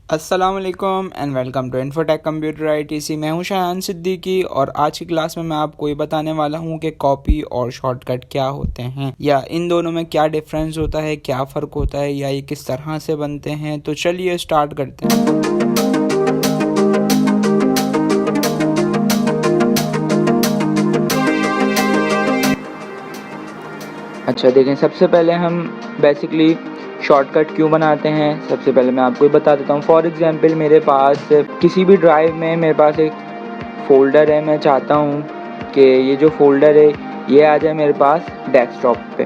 अस्सलाम वालेकुम and welcome to Infotech computer ITC. मैं हूं शाहान सिद्दीकी और आज की क्लास में मैं आपको ये बताने वाला हूं कि कॉपी और शॉर्टकट क्या होते हैं या इन दोनों में क्या डिफरेंस होता है, क्या फ़र्क होता है या ये किस तरह से बनते हैं। तो चलिए स्टार्ट करते हैं। अच्छा देखें, सबसे पहले हम बेसिकली शॉर्टकट क्यों बनाते हैं सबसे पहले मैं आपको ये बता देता हूँ। फॉर एग्जांपल मेरे पास किसी भी ड्राइव में मेरे पास एक फ़ोल्डर है। मैं चाहता हूँ कि ये जो फ़ोल्डर है ये आ जाए मेरे पास डेस्कटॉप पे,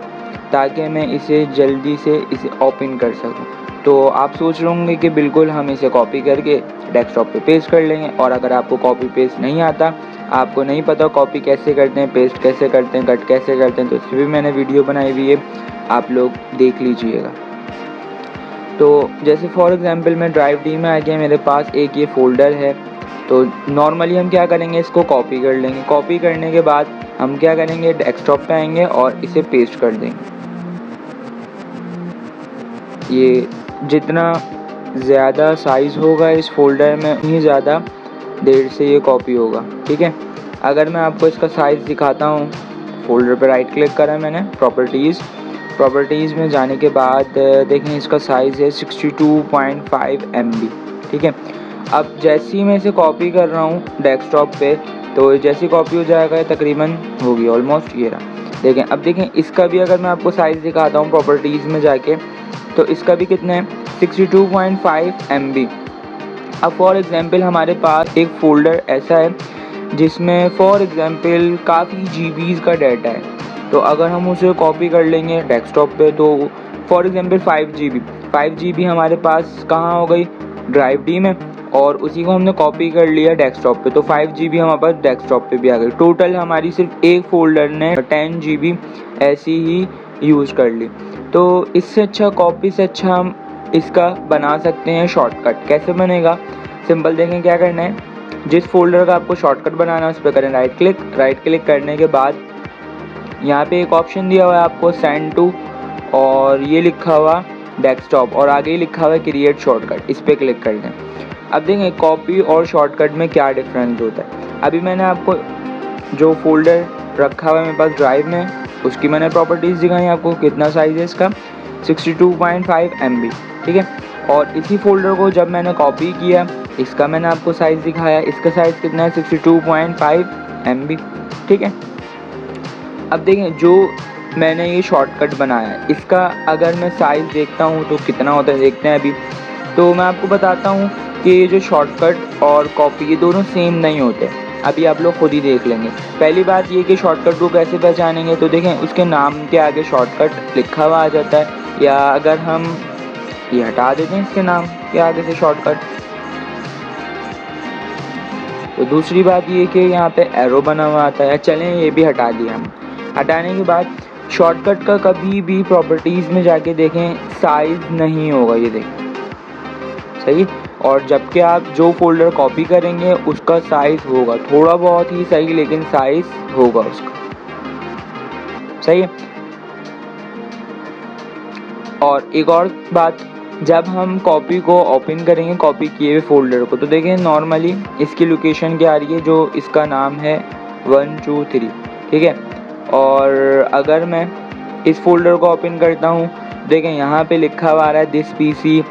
ताकि मैं इसे जल्दी से इसे ओपन कर सकूँ। तो आप सोच रहे होंगे कि बिल्कुल हम इसे कॉपी करके डेस्कटॉप पे पेस्ट कर लेंगे, और अगर आपको कॉपी पेस्ट नहीं आता, आपको नहीं पता कॉपी कैसे करते हैं, पेस्ट कैसे करते हैं, कट कैसे करते हैं, तो इस पर भी मैंने वीडियो बनाई हुई है, आप लोग देख लीजिएगा। तो जैसे फॉर एग्जांपल मैं ड्राइव डी में आ गया, मेरे पास एक ये फ़ोल्डर है। तो नॉर्मली हम क्या करेंगे, इसको कॉपी कर लेंगे। कॉपी करने के बाद हम क्या करेंगे, डेस्कटॉप पे आएंगे और इसे पेस्ट कर देंगे। ये जितना ज़्यादा साइज़ होगा इस फोल्डर में, उतनी ज़्यादा देर से ये कॉपी होगा। ठीक है, अगर मैं आपको इसका साइज़ दिखाता हूँ, फोल्डर पर राइट क्लिक करा मैंने, प्रॉपर्टीज़ में जाने के बाद देखें इसका साइज़ है 62.5 MB। ठीक है, अब जैसे ही मैं इसे कॉपी कर रहा हूँ डेस्कटॉप पे, तो जैसी कॉपी हो जाएगा तकरीबन होगी ऑलमोस्ट ये रहा। देखें, अब देखें इसका भी अगर मैं आपको साइज़ दिखाता हूँ प्रॉपर्टीज़ में जाके, तो इसका भी कितना है 62.5 MB। अब फॉर एग्जांपल हमारे पास एक फ़ोल्डर ऐसा है जिसमें फॉर एग्जांपल काफ़ी GBs का डाटा है। तो अगर हम उसे कॉपी कर लेंगे डेस्कटॉप पे, तो फॉर एग्जांपल 5 GB हमारे पास कहाँ हो गई, ड्राइव डी में, और उसी को हमने कॉपी कर लिया डेस्कटॉप पे, तो 5 GB हमारे पास डेस्कटॉप पे भी आ गई। टोटल हमारी सिर्फ एक फ़ोल्डर ने 10 GB ऐसी ही यूज़ कर ली। तो इससे अच्छा, कॉपी से अच्छा हम इसका बना सकते हैं शॉर्टकट। कैसे बनेगा, सिंपल देखें क्या करना है। जिस फोल्डर का आपको शॉर्टकट बनाना है उस पर करें राइट क्लिक करने के बाद यहाँ पे एक ऑप्शन दिया हुआ है आपको सेंड टू, और ये लिखा हुआ डेस्कटॉप, और आगे ही लिखा हुआ है क्रिएट शॉर्टकट, इस पर क्लिक कर दें। अब देखें कॉपी और शॉर्टकट में क्या डिफरेंस होता है। अभी मैंने आपको जो फोल्डर रखा हुआ है मेरे पास ड्राइव में, उसकी मैंने प्रॉपर्टीज़ दिखाई आपको, कितना साइज़ है इसका 62.5 MB। ठीक है, और इसी फोल्डर को जब मैंने कॉपी किया, इसका मैंने आपको साइज़ दिखाया, इसका साइज़ कितना है 62.5 MB। ठीक है, अब देखें जो मैंने ये शॉर्टकट बनाया है, इसका अगर मैं साइज़ देखता हूँ तो कितना होता है, देखते हैं अभी। तो मैं आपको बताता हूँ कि ये जो शॉर्टकट और कॉपी, ये दोनों सेम नहीं होते। अभी आप लोग खुद ही देख लेंगे। पहली बात ये कि शॉर्टकट को कैसे पहचानेंगे, तो देखें उसके नाम के आगे शॉर्टकट लिखा हुआ आ जाता है, या अगर हम ये हटा देते हैं इसके नाम के आगे से शॉर्टकट। तो दूसरी बात ये कि यहाँ पे एरो बना हुआ आता है, चलें ये भी हटा दिया हम। हटाने के बाद शॉर्टकट का कभी भी प्रॉपर्टीज़ में जाके देखें साइज़ नहीं होगा, ये देखें सही। और जबकि आप जो फोल्डर कॉपी करेंगे उसका साइज़ होगा, थोड़ा बहुत ही सही, लेकिन साइज़ होगा उसका, सही है। और एक और बात, जब हम कॉपी को ओपन करेंगे, कॉपी किए हुए फोल्डर को, तो देखें नॉर्मली इसकी लोकेशन क्या आ रही है, जो इसका नाम है 1 2 3। ठीक है, और अगर मैं इस फोल्डर को ओपन करता हूँ, देखें यहाँ पे लिखा हुआ आ रहा है दिस PC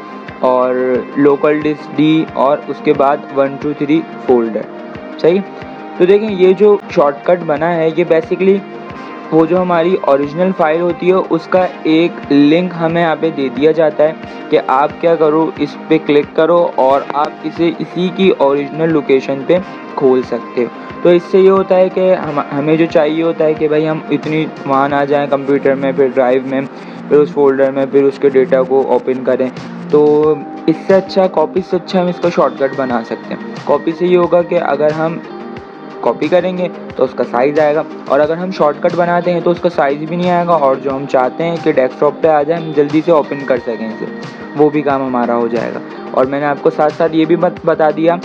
और लोकल डिस्क D, और उसके बाद 1 2 3 फोल्डर, सही। तो देखें ये जो शॉर्टकट बना है, ये बेसिकली वो जो हमारी ओरिजिनल फाइल होती है उसका एक लिंक हमें यहाँ पे दे दिया जाता है कि आप क्या करो, इस पे क्लिक करो और आप इसे इसी की ओरिजिनल लोकेशन पे खोल सकते हो। तो इससे ये होता है कि हमें जो चाहिए होता है कि भाई हम इतनी वहाँ ना जाएं कंप्यूटर में, फिर ड्राइव में, फिर उस फोल्डर में, फिर उसके डेटा को ओपन करें। तो इससे अच्छा, कॉपी से अच्छा हम इसका शॉर्टकट बना सकते हैं। कॉपी से ये होगा कि अगर हम कॉपी करेंगे तो उसका साइज़ आएगा, और अगर हम शॉर्टकट बनाते हैं तो उसका साइज़ भी नहीं आएगा, और जो हम चाहते हैं कि डेस्कटॉप पे आ जाए, हम जल्दी से ओपन कर सकें इसे, वो भी काम हमारा हो जाएगा। और मैंने आपको साथ साथ ये भी बता दिया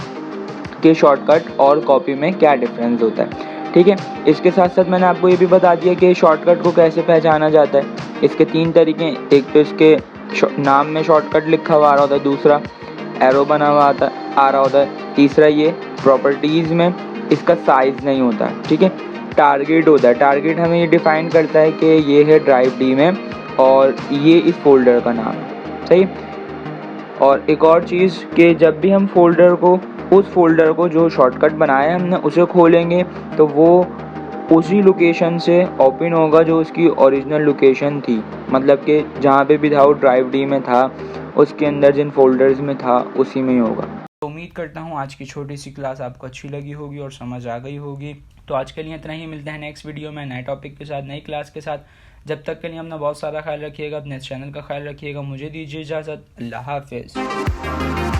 कि शॉर्टकट और कॉपी में क्या डिफरेंस होता है। ठीक है, इसके साथ साथ मैंने आपको ये भी बता दिया कि शॉर्टकट को कैसे पहचाना जाता है। इसके 3 तरीके हैं, एक तो इसके नाम में शॉर्टकट लिखा हुआ आ रहा होता है, दूसरा एरो बना हुआ आ रहा होता है। तीसरा ये प्रॉपर्टीज़ में इसका साइज़ नहीं होता, ठीक है। टारगेट होता है, टारगेट हमें ये डिफ़ाइन करता है कि ये है ड्राइव डी में और ये इस फोल्डर का नाम है, सही। और एक और चीज़ कि जब भी हम उस फोल्डर को जो शॉर्टकट बनाया है हमने उसे खोलेंगे तो वो उसी लोकेशन से ओपन होगा जो उसकी ओरिजिनल लोकेशन थी, मतलब कि जहाँ पे भी था वो ड्राइव डी में था, उसके अंदर जिन फोल्डर्स में था उसी में ही होगा। तो उम्मीद करता हूँ आज की छोटी सी क्लास आपको अच्छी लगी होगी और समझ आ गई होगी। तो आज के लिए इतना ही, मिलते हैं नेक्स्ट वीडियो में नए टॉपिक के साथ, नई क्लास के साथ। जब तक के लिए अपना बहुत सारा ख्याल रखिएगा, अपने चैनल का ख्याल रखिएगा। मुझे दीजिए इजाज़त। अल्लाह हाफिज़।